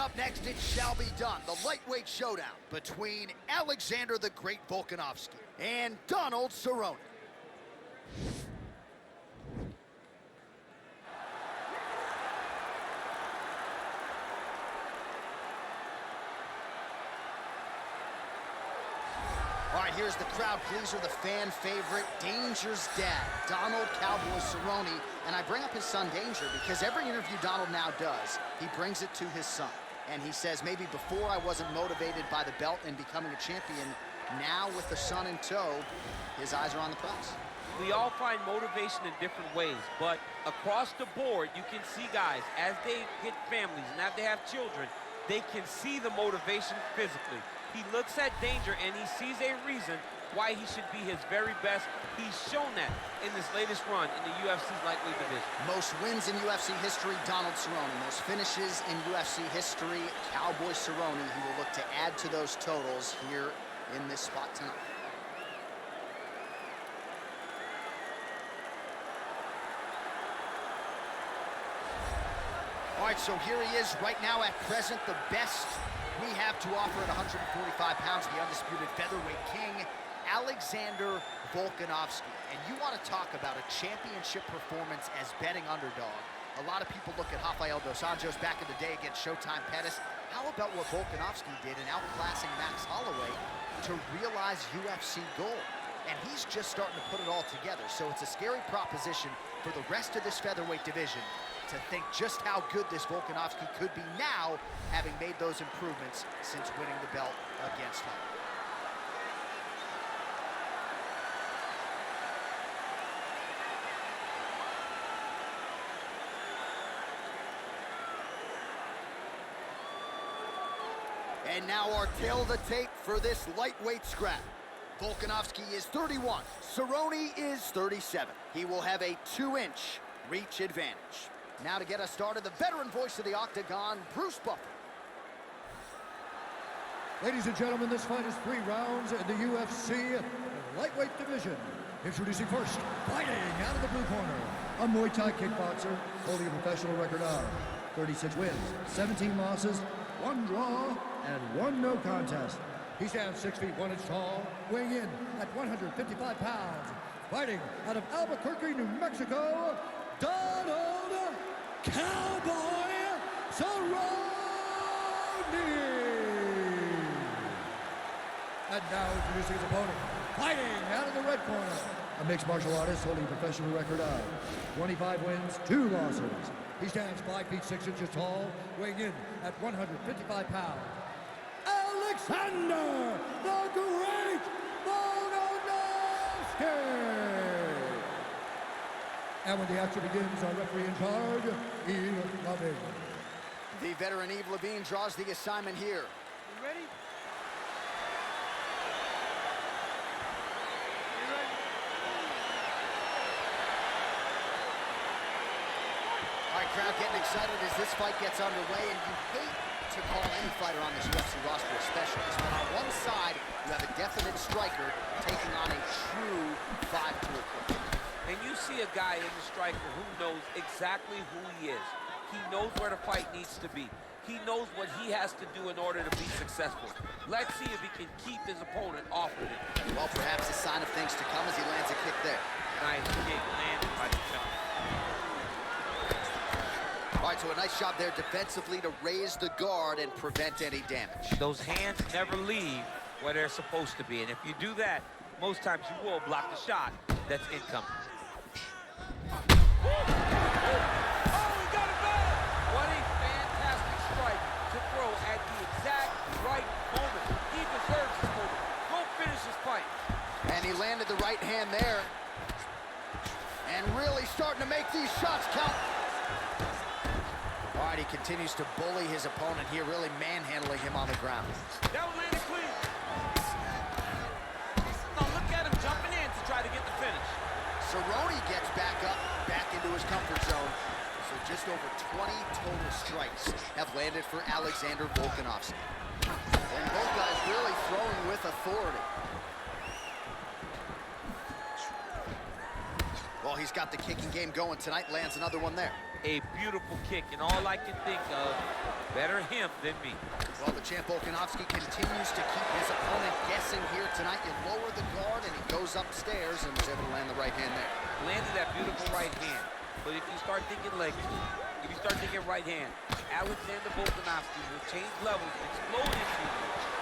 up next, it shall be done. The lightweight showdown between Alexander the Great Volkanovski and Cerrone. All right, here's the crowd pleaser, the fan favorite, Danger's dad, Donald Cowboy Cerrone. And I bring up his son Danger because every interview Donald now does, he brings it to his son. And he says, maybe before I wasn't motivated by the belt and becoming a champion, now with the son in tow, his eyes are on the prize. We all find motivation in different ways, but across the board, you can see guys, as they get families and as they have children, they can see the motivation physically. He looks at Danger and he sees a reason why he should be his very best. He's shown that in this latest run in the UFC's lightweight division. Most wins in UFC history, Donald Cerrone. Most finishes in UFC history, Cowboy Cerrone. He will look to add to those totals here in this spot tonight. All right, so here he is right now at present, the best we have to offer at 145 pounds, the undisputed featherweight king, Alexander Volkanovski. And you want to talk about a championship performance as betting underdog. A lot of people look at Rafael dos Anjos back in the day against Showtime Pettis. How about what Volkanovski did in outclassing Max Holloway to realize UFC gold? And he's just starting to put it all together. So it's a scary proposition for the rest of this featherweight division to think just how good this Volkanovski could be now, having made those improvements since winning the belt against him. And now our tail of the tape for this lightweight scrap. Volkanovski is 31, Cerrone is 37. He will have a 2-inch reach advantage. Now to get us started, the veteran voice of the Octagon, Bruce Buffer. Ladies and gentlemen, this fight is 3 rounds in the UFC lightweight division. Introducing first, fighting out of the blue corner, a Muay Thai kickboxer holding a professional record of 36 wins, 17 losses, 1 draw, and 1 no contest. He stands 6 feet 1 inch tall, weighing in at 155 pounds. Fighting out of Albuquerque, New Mexico, Donald Cowboy Cerrone! And now introducing his opponent, fighting out of the red corner, a mixed martial artist holding a professional record of 25 wins, 2 losses. He stands 5 feet 6 inches tall, weighing in at 155 pounds. Alexander the Great Volkanovski! And when the action begins, our referee in charge, Yves Levine. The veteran Yves Levine draws the assignment here. You ready? You ready? All right, crowd getting excited as this fight gets underway, and you hate to call any fighter on this UFC roster a specialist, but on one side, you have a definite striker taking on a true 5-tool player. And you see a guy in the striker who knows exactly who he is. He knows where the fight needs to be. He knows what he has to do in order to be successful. Let's see if he can keep his opponent off of it. Well, perhaps a sign of things to come as he lands a kick there. Nice kick landed by the shot. All right, so a nice job there defensively to raise the guard and prevent any damage. Those hands never leave where they're supposed to be. And if you do that, most times you will block the shot that's incoming. Oh, he got it back! What a fantastic strike to throw at the exact right moment. He deserves this moment. Go finish his fight. And he landed the right hand there. And really starting to make these shots count. All right, he continues to bully his opponent here, really manhandling him on the ground. That one landed clean. Now look at him jumping in to try to get the finish. Cerrone gets back up, back into his comfort zone. So just over 20 total strikes have landed for Alexander Volkanovski. And both guys really throwing with authority. Well, he's got the kicking game going tonight, lands another one there. a beautiful kick, and all I can think of, better him than me. Well, the champ Volkanovski continues to keep his opponent guessing here tonight. You lower the guard, and he goes upstairs and was able to land the right hand there. Landed that beautiful right hand. But if you start thinking leg kick, if you start thinking right hand, Alexander Volkanovski will change levels, explode into you.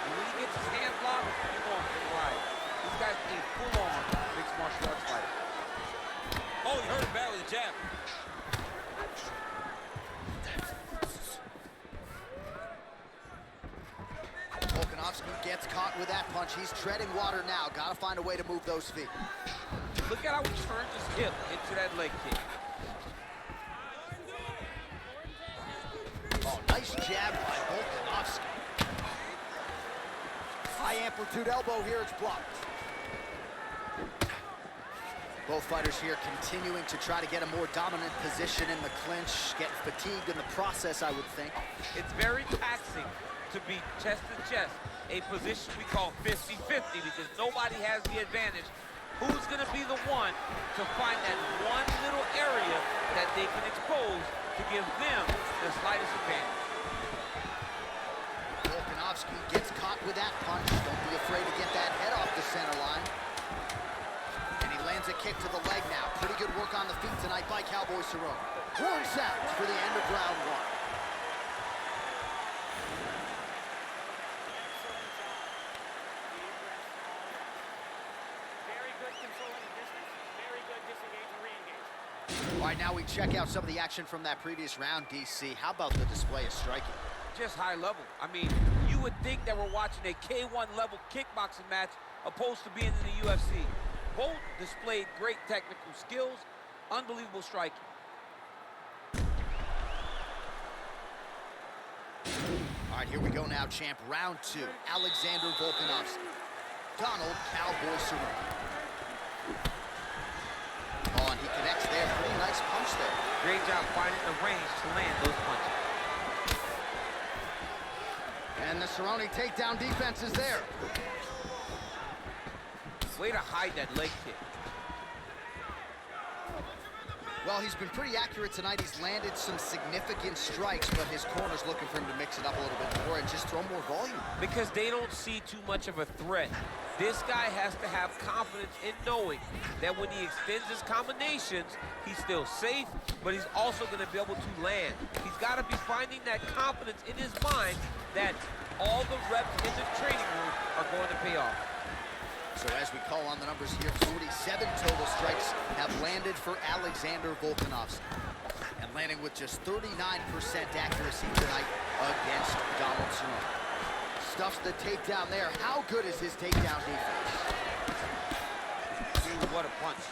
And when he gets his hand blocked, you're going for the ride. This guy's a full-on mixed martial arts fighter. Oh, he hurt him bad with a jab. Volkanovski gets caught with that punch. He's treading water now. Got to find a way to move those feet. Look at how he turns his hip into that leg kick. Oh, nice jab by Volkanovski. High amplitude elbow here, it's blocked. Both fighters here continuing to try to get a more dominant position in the clinch, getting fatigued in the process, I would think. It's very taxing to be chest to chest, a position we call 50-50 because nobody has the advantage. Who's going to be the one to find that one little area that they can expose to give them the slightest advantage? Volkanovski gets caught with that punch. Don't be afraid to get that head off the center line. And he lands a kick to the leg now. Pretty good work on the feet tonight by Cowboy Cerrone. Horn sounds for the end of round one. All right, now we check out some of the action from that previous round, DC. How about the display of striking? Just high level. I mean, you would think that we're watching a K1 level kickboxing match opposed to being in the UFC. Both displayed great technical skills, unbelievable striking. All right, here we go now, champ. Round two, Alexander Volkanovski. Donald Cowboy Cerrone. Oh, and he connects there. Pretty nice punch there. Great job finding the range to land those punches. And the Cerrone takedown defense is there. Way to hide that leg kick. Well, he's been pretty accurate tonight. He's landed some significant strikes, but his corner's looking for him to mix it up a little bit more and just throw more volume. Because they don't see too much of a threat. This guy has to have confidence in knowing that when he extends his combinations, he's still safe, but he's also going to be able to land. He's got to be finding that confidence in his mind that all the reps in the training room are going to pay off. So as we call on the numbers here, 47 total strikes have landed for Alexander Volkanovski. And landing with just 39% accuracy tonight against Donald Cerrone. Stuffs the takedown there. How good is his takedown defense? Dude, what a punch.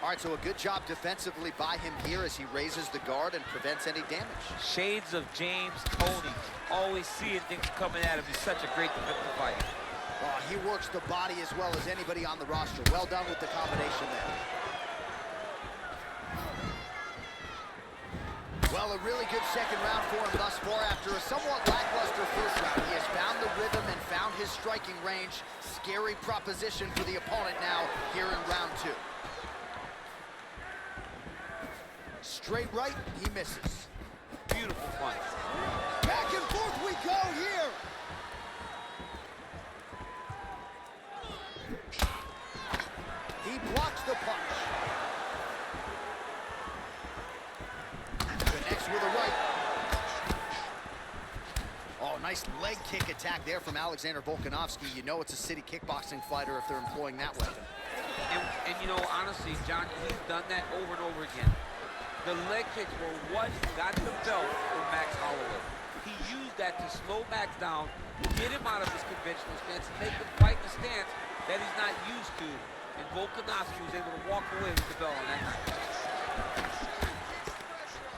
All right, so a good job defensively by him here as he raises the guard and prevents any damage. Shades of James Toney. Always seeing things coming at him. He's such a great defensive fighter. Oh, he works the body as well as anybody on the roster. Well done with the combination there. Well, a really good second round for him thus far. After a somewhat lackluster first round, he has found the rhythm and found his striking range. Scary proposition for the opponent now here in round two. Straight right, he misses. Beautiful punch. Back and forth we go here. He blocks the punch. Connects with a right. Oh, nice leg kick attack there from Alexander Volkanovski. You know it's a city kickboxing fighter if they're employing that weapon. And you know, honestly, John, he's done that over and over again. The leg kicks were what got the belt for Max Holloway. He used that to slow Max down, get him out of his conventional stance, and make him fight the stance that he's not used to. And Volkanovski was able to walk away with the belt on that night.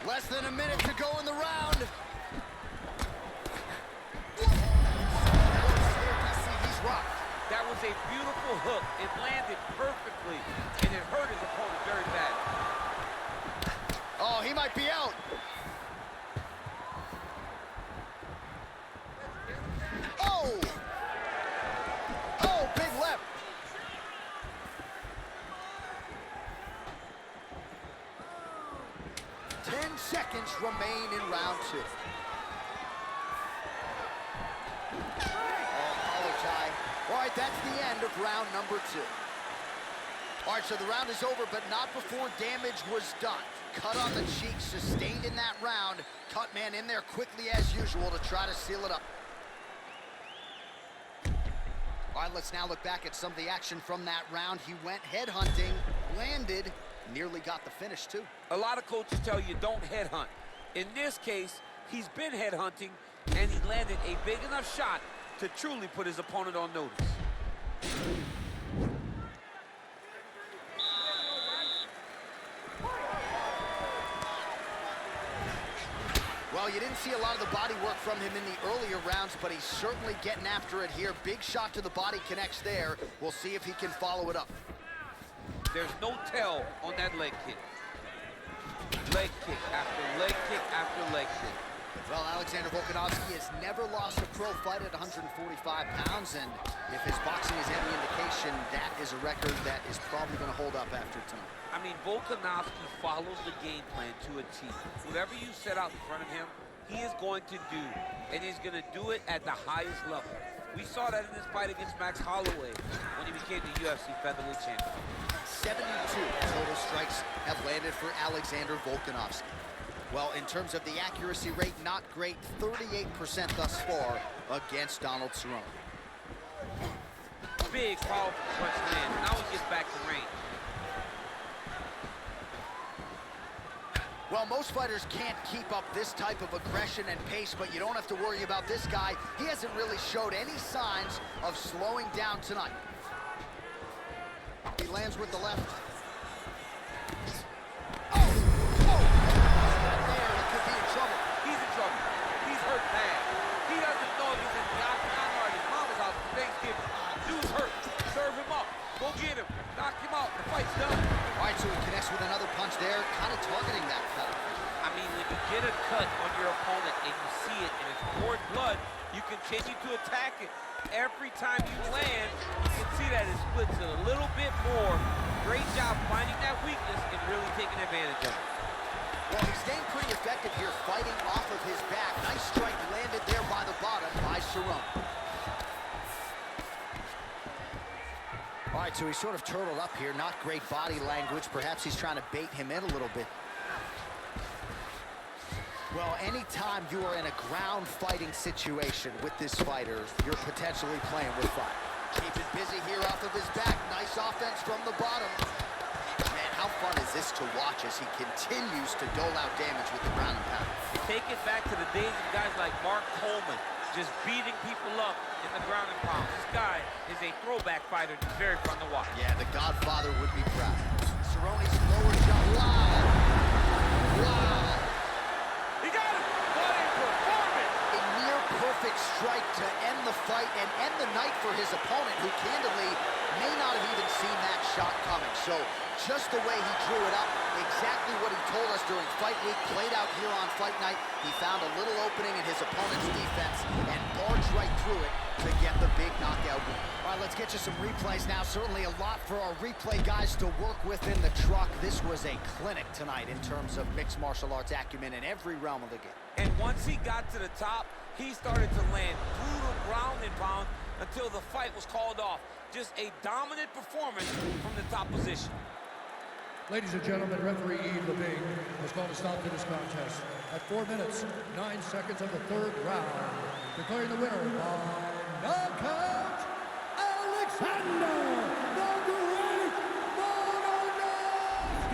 Less than a minute to go in the round. He's rocked. That was a beautiful hook. It landed perfectly, and it hurt his opponent very bad. Oh, he might be out. Oh! Oh, big left. minutes remain in round 2. Collar tie. All right, that's the end of round number 2. All right, so the round is over, but not before damage was done. Cut on the cheek sustained in that round. Cut man in there quickly as usual to try to seal it up. All right, let's now look back at some of the action from that round. He went headhunting, landed, nearly got the finish too. A lot of coaches tell you don't headhunt. In this case, he's been headhunting, and he landed a big enough shot to truly put his opponent on notice. Well, you didn't see a lot of the body work from him in the earlier rounds, but he's certainly getting after it here. Big shot to the body connects there. We'll see if he can follow it up. There's no tell on that leg kick. Leg kick after leg kick after leg kick. Well, Alexander Volkanovski has never lost a pro fight at 145 pounds, and if his boxing is any indication, that is a record that is probably going to hold up after tonight. I mean, Volkanovski follows the game plan to a T. Whatever you set out in front of him, he is going to do, and he's going to do it at the highest level. We saw that in his fight against Max Holloway when he became the UFC featherweight champion. 72 total strikes have landed for Alexander Volkanovski. Well, in terms of the accuracy rate, not great, 38% thus far against Cerrone. Big, powerful punch land. Now he gets back to range. Well, most fighters can't keep up this type of aggression and pace, but you don't have to worry about this guy. He hasn't really showed any signs of slowing down tonight. He lands with the left. Go get him. Knock him out. The fight's done. All right, so he connects with another punch there, kind of targeting that fellow. I mean, when you get a cut on your opponent and you see it and it's poured blood, you continue to attack it. Every time you land, you can see that it splits it a little bit more. Great job finding that weakness and really taking advantage of it. Well, he's staying pretty effective here, fighting off of his back. Nice strike landed there by the bottom by Cerrone. All right, so he's sort of turtled up here. Not great body language. Perhaps he's trying to bait him in a little bit. Well, anytime you are in a ground fighting situation with this fighter, you're potentially playing with fire. Keep it busy here off of his back. Nice offense from the bottom. Man, how fun is this to watch as he continues to dole out damage with the ground and pound? Take it back to the days of guys like Mark Coleman, just beating people up in the ground and pound. This guy is a throwback fighter. It's very fun to watch. Yeah, the Godfather would be proud. Cerrone's lower shot. Wow. Wow. He got him. What a performance. A near perfect strike to end the fight and end the night for his opponent, who candidly may not have even seen that shot coming. So just the way he drew it up, exactly what he told us during fight week, played out here on fight night. He found a little opening in his opponent's defense and barged right through it to get the big knockout win. All right, let's get you some replays now. Certainly a lot for our replay guys to work with in the truck. This was a clinic tonight in terms of mixed martial arts acumen in every realm of the game. And once he got to the top, he started to land brutal ground and pound until the fight was called off. Just a dominant performance from the top position. Ladies and gentlemen, referee Yves Levine has called a stop to this contest at 4 minutes, 9 seconds of the third round, declaring the winner by knockout, Alexander the Great Volkanovski.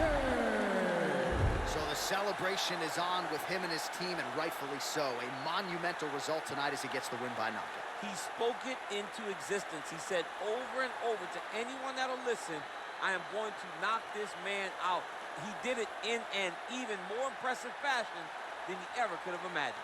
So the celebration is on with him and his team, and rightfully so. A monumental result tonight as he gets the win by knockout. He spoke it into existence. He said over and over to anyone that'll listen, I am going to knock this man out. He did it in an even more impressive fashion than he ever could have imagined.